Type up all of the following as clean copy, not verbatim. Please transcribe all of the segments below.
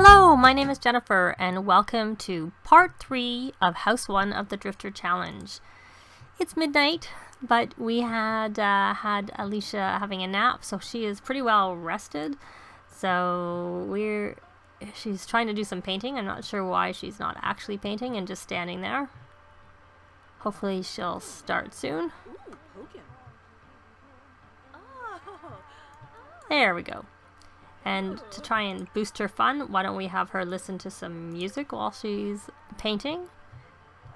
Hello, my name is Jennifer, and welcome to part 3 of House 1 of the Drifter Challenge. It's midnight, but we had Alicia having a nap, so she is pretty well rested. So she's trying to do some painting. I'm not sure why she's not actually painting and just standing there. Hopefully she'll start soon. There we go. And to try and boost her fun, why don't we have her listen to some music while she's painting?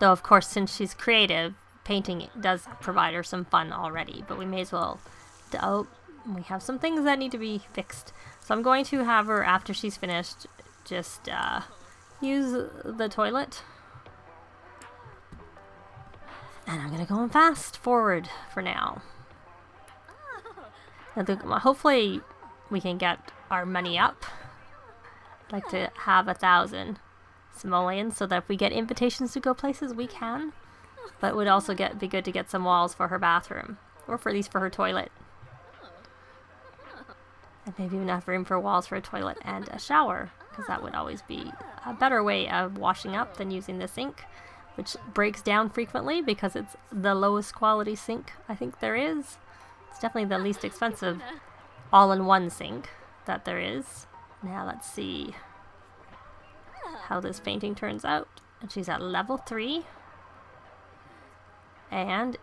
Though, of course, since she's creative, painting does provide her some fun already. But we may as well... Oh, we have some things that need to be fixed. So I'm going to have her, after she's finished, just use the toilet. And I'm going to go fast forward for now. Hopefully we can get our money up. I'd like to have 1,000 Simoleons so that if we get invitations to go places, we can. But it would also be good to get some walls for her bathroom, or for at least for her toilet. And maybe enough room for walls for a toilet and a shower, because that would always be a better way of washing up than using the sink, which breaks down frequently because it's the lowest quality sink I think there is. It's definitely the least expensive all-in-one sink that there is. Now let's see how this painting turns out. And she's at level 3. And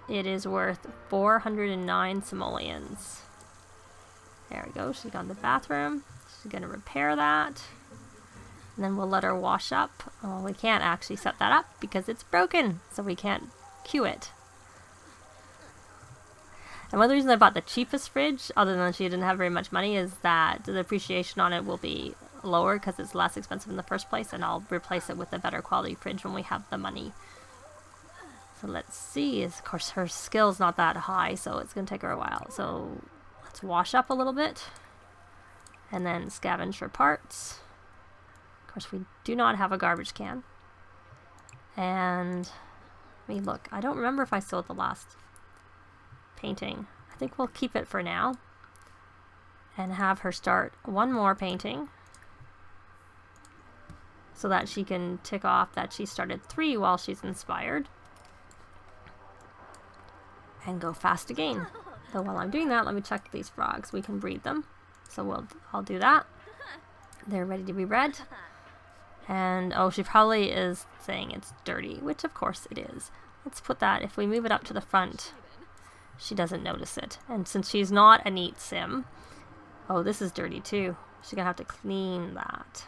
it is worth 409 simoleons. There we go. She's gone to the bathroom. She's going to repair that. And then we'll let her wash up. Oh, we can't actually set that up because it's broken. So we can't queue it. And one of the reasons I bought the cheapest fridge, other than she didn't have very much money, is that the depreciation on it will be lower because it's less expensive in the first place, and I'll replace it with a better quality fridge when we have the money. So let's see. Of course, her skill's not that high, so it's going to take her a while. So let's wash up a little bit, and then scavenge for parts. Of course, we do not have a garbage can. And let me look. I don't remember if I sold the last painting. I think we'll keep it for now and have her start one more painting so that she can tick off that she started 3 while she's inspired and go fast again. So while I'm doing that, let me check these frogs. We can breed them, so I'll do that. They're ready to be bred. And oh, she probably is saying it's dirty, which of course it is. Let's put that, if we move it up to the front, she doesn't notice it. And since she's not a neat sim... Oh, this is dirty too. She's gonna have to clean that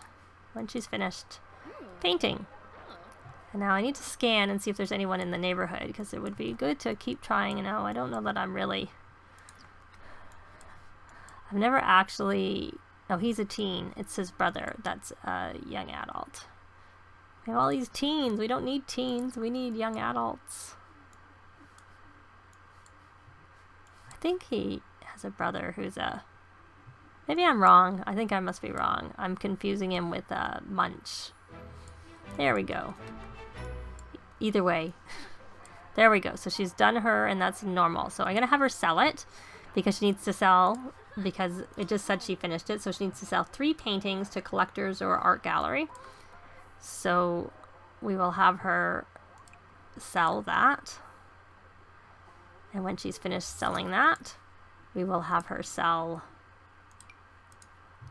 when she's finished painting. And now I need to scan and see if there's anyone in the neighborhood, because it would be good to keep trying. And I don't know that I've never actually... Oh, he's a teen. It's his brother that's a young adult. We have all these teens. We don't need teens. We need young adults. I think he has a brother who's a... Maybe I'm wrong. I think I must be wrong. I'm confusing him with Munch. There we go. Either way. There we go. So she's done her, and that's normal. So I'm going to have her sell it, because she needs to sell, because it just said she finished it. So she needs to sell 3 paintings to collectors or art gallery. So we will have her sell that. And when she's finished selling that, we will have her sell...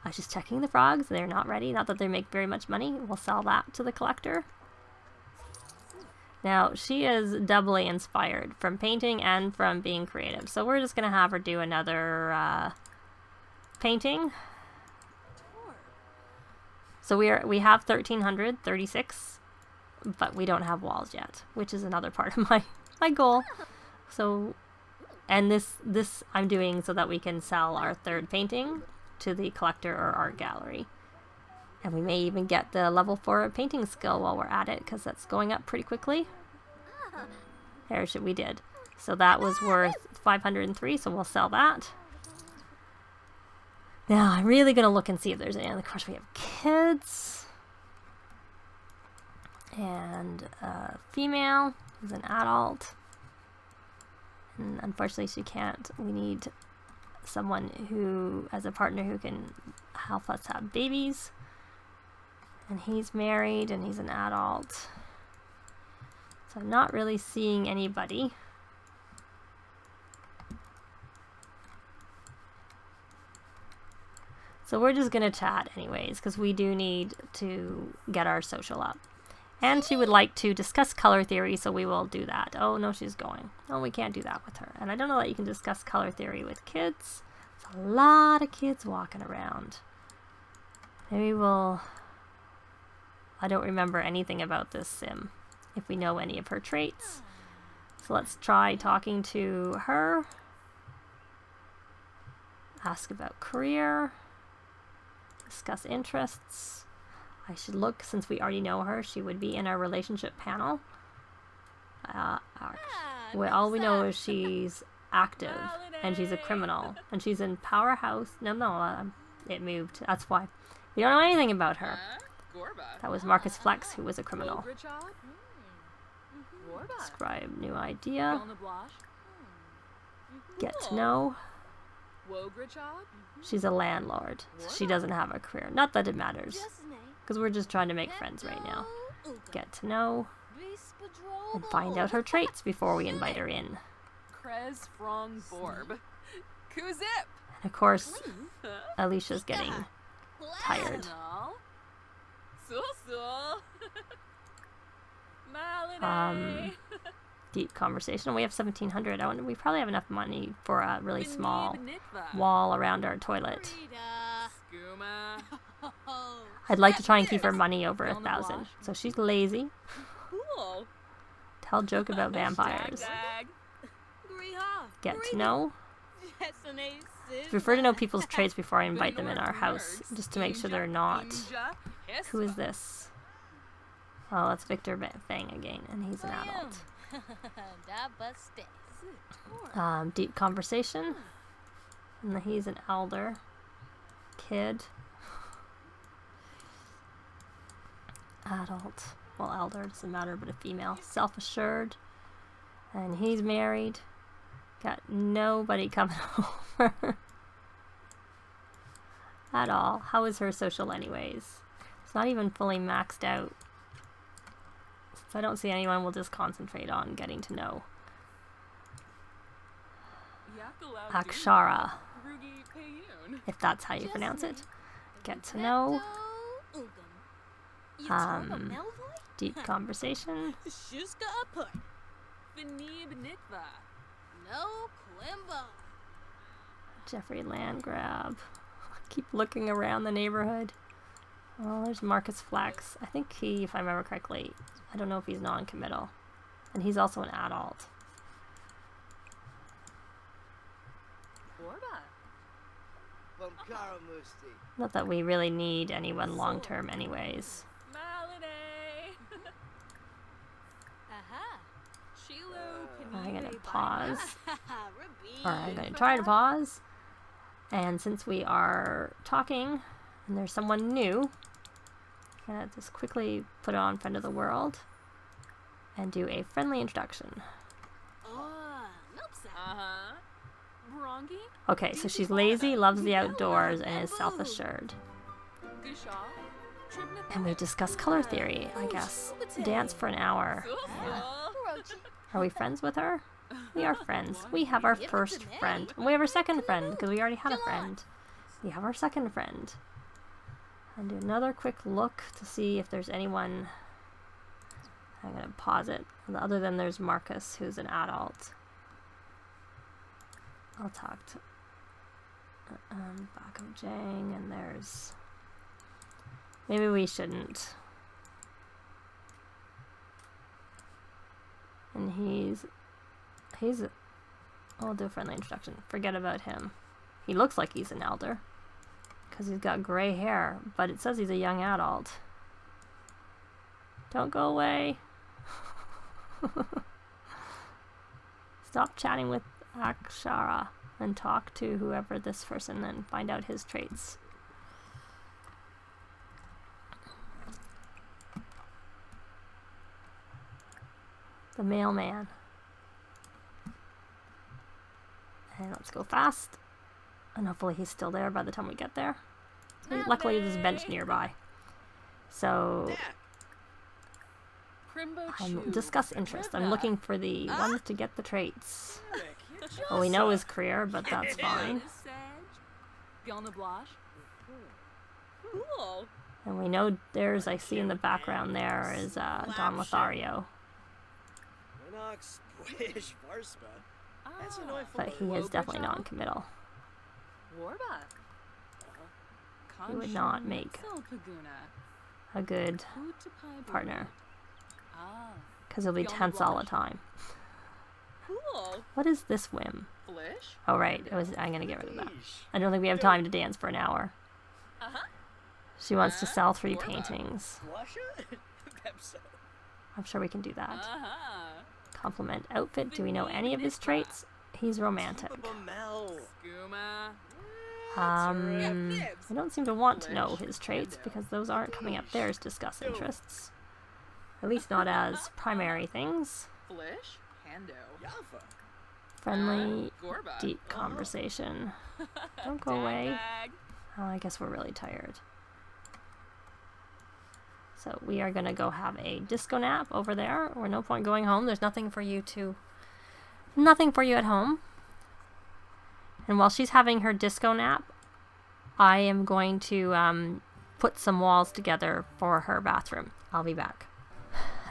I was just checking the frogs. They're not ready. Not that they make very much money. We'll sell that to the collector. Now, she is doubly inspired from painting and from being creative. So we're just going to have her do another painting. So we have 1,336, but we don't have walls yet, which is another part of my goal. So, and this I'm doing so that we can sell our 3rd painting to the collector or art gallery. And we may even get the level 4 painting skill while we're at it, because that's going up pretty quickly. There, we did. So that was worth 503, so we'll sell that. Now, I'm really going to look and see if there's any. Of course, we have kids. And a female who's an adult. And unfortunately, she can't. We need someone who, as a partner, who can help us have babies. And he's married and he's an adult. So I'm not really seeing anybody. So we're just gonna chat anyways, because we do need to get our social up. And she would like to discuss color theory, so we will do that. Oh, no, she's going. Oh, we can't do that with her. And I don't know that you can discuss color theory with kids. There's a lot of kids walking around. Maybe we'll... I don't remember anything about this sim, if we know any of her traits. So let's try talking to her. Ask about career. Discuss interests. I should look, since we already know her, she would be in our relationship panel. Well, all we know is she's active, and she's a criminal, and she's in Powerhouse. No, it moved. That's why. We don't know anything about her. That was Marcus Flex, who was a criminal. Describe new idea. Get to know. She's a landlord. So she doesn't have a career. Not that it matters, because we're just trying to make friends right now. Get to know and find out her traits before we invite her in. And of course, Alicia's getting tired. Deep conversation. We have 1,700. I wonder, we probably have enough money for a really small wall around our toilet. I'd like to try and keep her money over 1,000. So she's lazy. Tell joke about vampires. Get to know. I prefer to know people's traits before I invite them in our house, just to make sure they're not. Who is this? Oh, that's Victor Fang again, and he's an adult. Deep conversation. And he's an elder. Kid. Adult. Well, elder, doesn't matter, but a female. Self-assured. And he's married. Got nobody coming over. At all. How is her social anyways? It's not even fully maxed out. Since I don't see anyone, we'll just concentrate on getting to know. Akshara. If that's how you pronounce it. Get to know. Deep conversation. Jeffrey Landgrab. Keep looking around the neighborhood. Oh, there's Marcus Flex. I think he, if I remember correctly, I don't know if he's non-committal. And he's also an adult. Not that we really need anyone long-term anyways. I'm gonna pause. Or I'm gonna try to pause. And since we are talking, and there's someone new, I'm gonna just quickly put on Friend of the World and do a friendly introduction. Okay, so she's lazy, loves the outdoors, and is self-assured. And we discuss color theory, I guess. Dance for an hour. Yeah. Are we friends with her? We are friends. We have our first friend. And we have our second friend, because we already had a friend. We have our second friend. And do another quick look to see if there's anyone. I'm going to pause it. Other than there's Marcus, who's an adult. I'll talk to Back of Jang, and there's... Maybe we shouldn't. And he's I'll do a friendly introduction. Forget about him. He looks like he's an elder, because he's got gray hair, but it says he's a young adult. Don't go away. Stop chatting with Akshara and talk to whoever this person and find out his traits. The mailman. And let's go fast. And hopefully he's still there by the time we get there. Luckily, there's a bench nearby. So, discuss interest. I'm looking for the ones to get the traits. Well, we know his career, but that's fine. And we know there's, I see in the background there, is Don Lothario. But he is definitely non-committal. He would not make a good partner. Because he'll be tense all the time. What is this whim? Oh right, I'm gonna get rid of that. I don't think we have time to dance for an hour. She wants to sell 3 paintings. I'm sure we can do that. Compliment outfit. Do we know any of his traits? He's romantic. I don't seem to want to know his traits because those aren't coming up there as discuss interests. At least not as primary things. Friendly, deep conversation. Don't go away. Oh, I guess we're really tired. So we are going to go have a disco nap over there. Or no point going home. There's nothing for you at home. And while she's having her disco nap, I am going to put some walls together for her bathroom. I'll be back.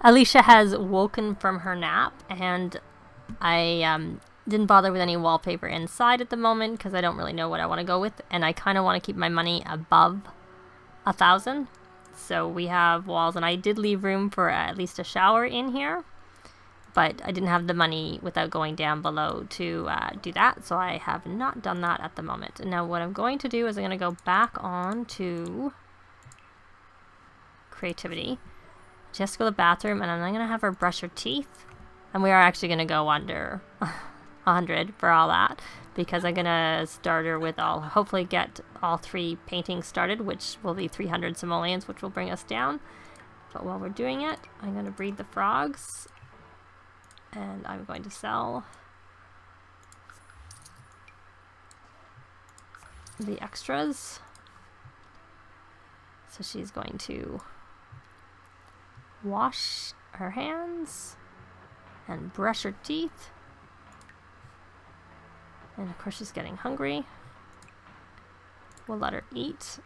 Alicia has woken from her nap, and I didn't bother with any wallpaper inside at the moment because I don't really know what I want to go with, and I kind of want to keep my money above 1,000. So we have walls, and I did leave room for at least a shower in here, but I didn't have the money without going down below to do that, so I have not done that at the moment. And now what I'm going to do is I'm going to go back on to creativity, just go to the bathroom, and I'm going to have her brush her teeth, and we are actually going to go under 100 for all that, because I'm going to start her with hopefully get all 3 paintings started, which will be 300 simoleons, which will bring us down. But while we're doing it, I'm going to breed the frogs, and I'm going to sell the extras. So she's going to wash her hands and brush her teeth. And of course she's getting hungry. We'll let her eat.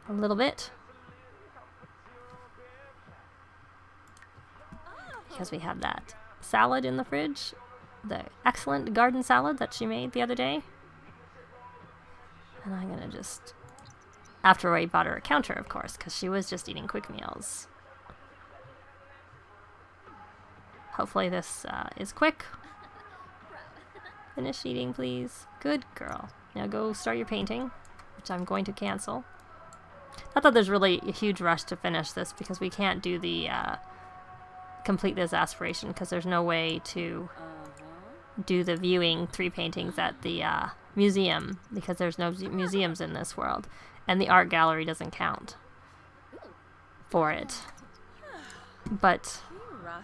A little bit. Because we have that salad in the fridge. The excellent garden salad that she made the other day. And I'm gonna just... After I bought her a counter, of course, because she was just eating quick meals. Hopefully this is quick. Finish eating, please. Good girl. Now go start your painting, which I'm going to cancel. Not that there's really a huge rush to finish this, because we can't do the complete this aspiration, because there's no way to do the viewing 3 paintings at the museum, because there's no museums in this world, and the art gallery doesn't count for it. But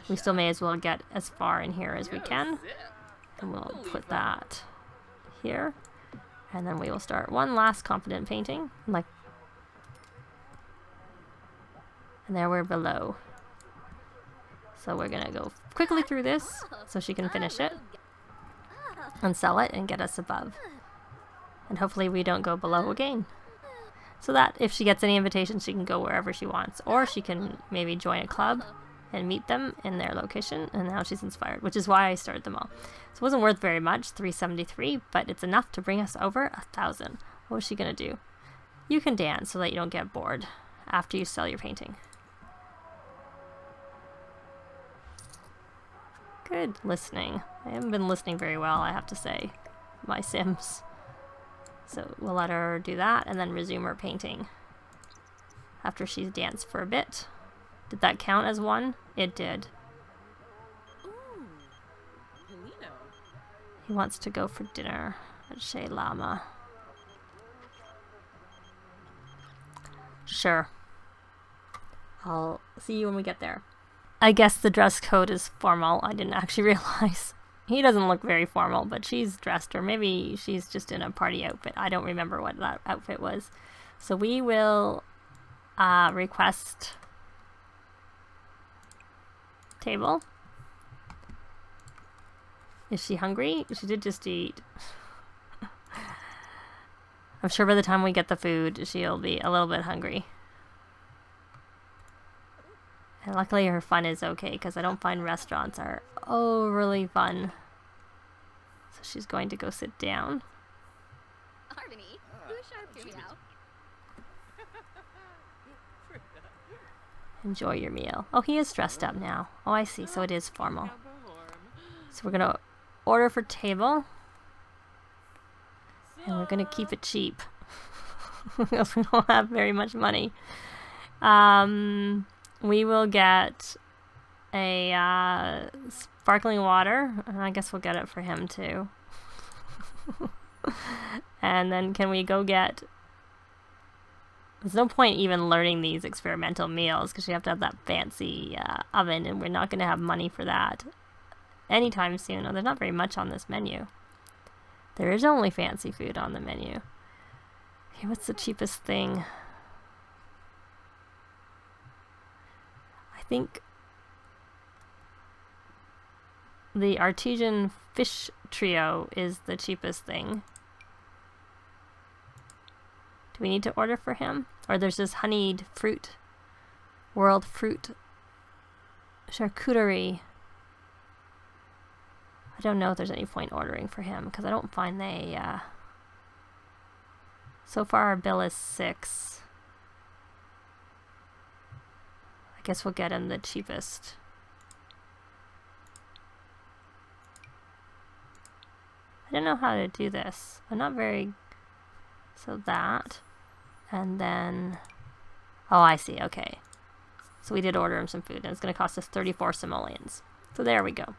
we still may as well get as far in here as we can, and we'll put that here, and then we will start one last confident painting, and there we're below. So we're gonna go quickly through this so she can finish it and sell it and get us above, and hopefully we don't go below again, so that if she gets any invitations she can go wherever she wants, or she can maybe join a club and meet them in their location. And now she's inspired, which is why I started them all. So it wasn't worth very much, 373, but it's enough to bring us over 1,000. What is she gonna do? You can dance so that you don't get bored after you sell your painting. Good listening. I haven't been listening very well, I have to say, my Sims. So we'll let her do that and then resume her painting after she's danced for a bit. Did that count as 1? It did. He wants to go for dinner at Chez Lama. Sure. I'll see you when we get there. I guess the dress code is formal. I didn't actually realize. He doesn't look very formal, but she's dressed, or maybe she's just in a party outfit. I don't remember what that outfit was. So we will request table. Is she hungry? She did just eat. I'm sure by the time we get the food, she'll be a little bit hungry. And luckily her fun is okay, because I don't find restaurants are overly fun. So she's going to go sit down. Enjoy your meal. Oh, he is dressed up now. Oh, I see. So it is formal. So we're going to order for table. And we're going to keep it cheap. Because we don't have very much money. We will get a sparkling water. And I guess we'll get it for him too. And then can we go get... There's no point even learning these experimental meals because you have to have that fancy oven, and we're not going to have money for that anytime soon. Oh, there's not very much on this menu. There is only fancy food on the menu. Okay, what's the cheapest thing? I think the artesian fish trio is the cheapest thing. Do we need to order for him? Or there's this honeyed fruit, world fruit charcuterie. I don't know if there's any point ordering for him because I don't find they, so far our bill is 6. I guess we'll get him the cheapest. I don't know how to do this. I'm not very... So that... And then, oh, I see, okay. So we did order him some food, and it's going to cost us 34 simoleons. So there we go.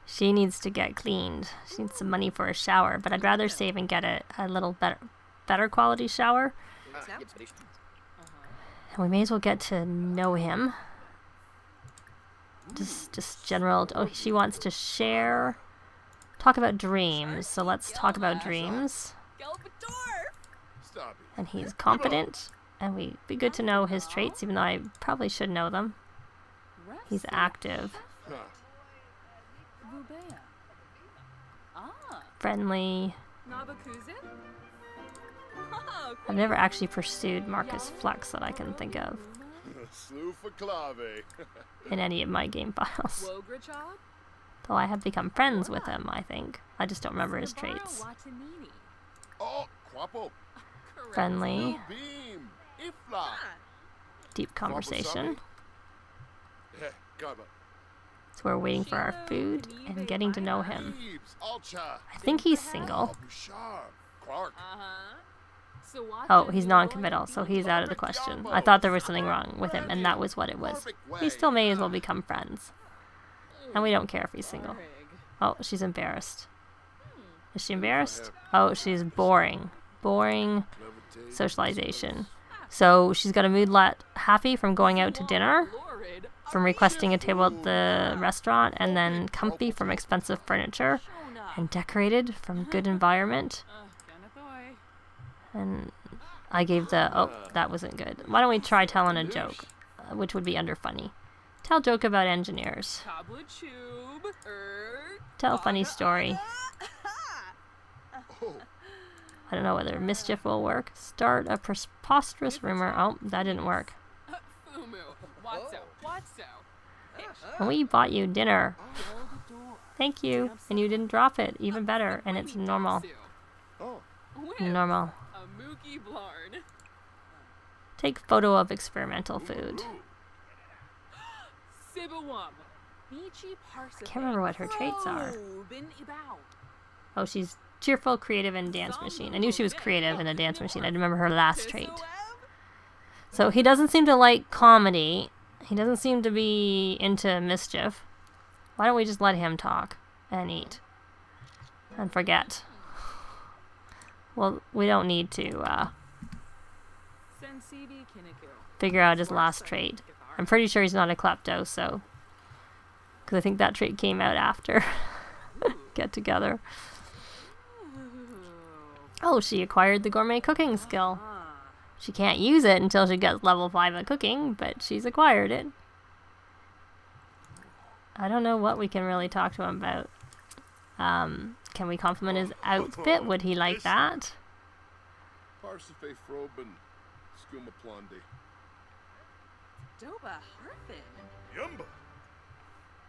She needs to get cleaned. She needs some money for a shower, but I'd rather save and get a little better quality shower. And we may as well get to know him. Just general, oh, she wants to share, talk about dreams. So let's talk about dreams. And he's competent, and we'd be good to know his traits, even though I probably should know them. He's active. Friendly. I've never actually pursued Marcus Flux that I can think of in any of my game files. Though I have become friends with him, I think. I just don't remember his traits. Friendly. Deep conversation. So we're waiting for our food and getting to know him. I think he's single. Oh, he's non-committal, so he's out of the question. I thought there was something wrong with him, and that was what it was. We still may as well become friends. And we don't care if he's single. Oh, she's embarrassed. Is she embarrassed? Oh, she's boring. Boring socialization. So she's got a mood let happy from going out to dinner, from requesting a table at the restaurant, and then comfy from expensive furniture, and decorated from good environment. And I gave the, oh, that wasn't good. Why don't we try telling a joke, which would be under funny. Tell a joke about engineers. Tell a funny story. I don't know whether mischief will work. Start a preposterous rumor. Oh, that didn't work. And we bought you dinner. Thank you. And you didn't drop it. Even better. And it's normal. Normal. Take photo of experimental food. I can't remember what her traits are. Oh, she's cheerful, creative, and dance machine. I knew she was creative in a dance machine. I remember her last trait. So he doesn't seem to like comedy. He doesn't seem to be into mischief. Why don't we just let him talk and eat and forget? Well, we don't need to figure out his last trait. I'm pretty sure he's not a klepto, so... Because I think that trait came out after Get Together. Oh, she acquired the gourmet cooking skill. She can't use it until she gets level 5 at cooking, but she's acquired it. I don't know what we can really talk to him about. Can we compliment his outfit? Would he like that?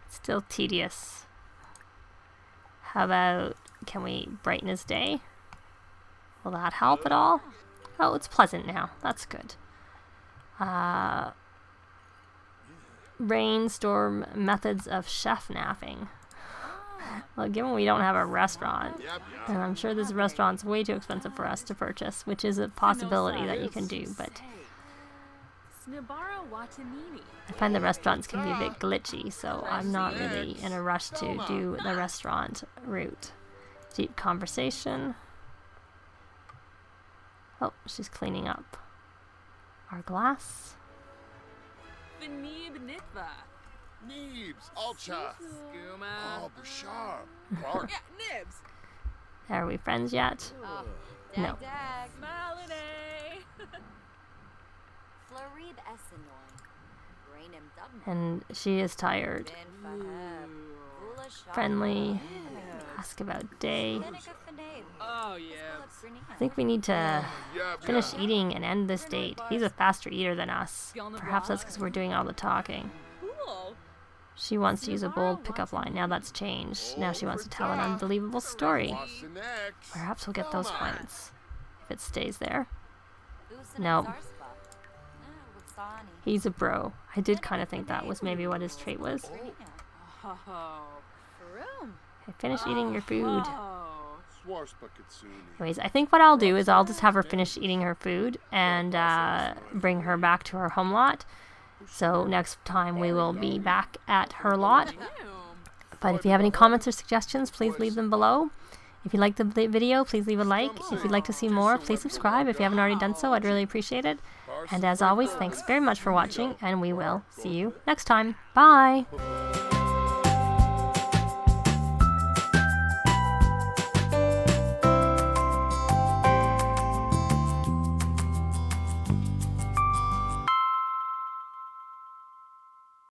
Still tedious. How about, can we brighten his day? Will that help at all? Oh, it's pleasant now. That's good. Brainstorm methods of chef napping. Well, given we don't have a restaurant, and I'm sure this restaurant's way too expensive for us to purchase, which is a possibility that you can do, but I find the restaurants can be a bit glitchy, so I'm not really in a rush to do the restaurant route. Deep conversation. Oh, she's cleaning up our glass. Are we friends yet? No. And she is tired. Friendly. Ask about day. I think we need to finish eating and end this date. He's a faster eater than us. Perhaps that's because we're doing all the talking. She wants to use a bold pickup line. Now that's changed. Now she wants to tell an unbelievable story. Perhaps we'll get those points if it stays there. No. He's a bro. I did kind of think that was maybe what his trait was. Okay, finish eating your food. Anyways, I think what I'll do is I'll just have her finish eating her food and bring her back to her home lot. So next time we will be back at her lot. But if you have any comments or suggestions, please leave them below. If you liked the video, please leave a like. If you'd like to see more, please subscribe. If you haven't already done so, I'd really appreciate it. And as always, thanks very much for watching, and we will see you next time. Bye!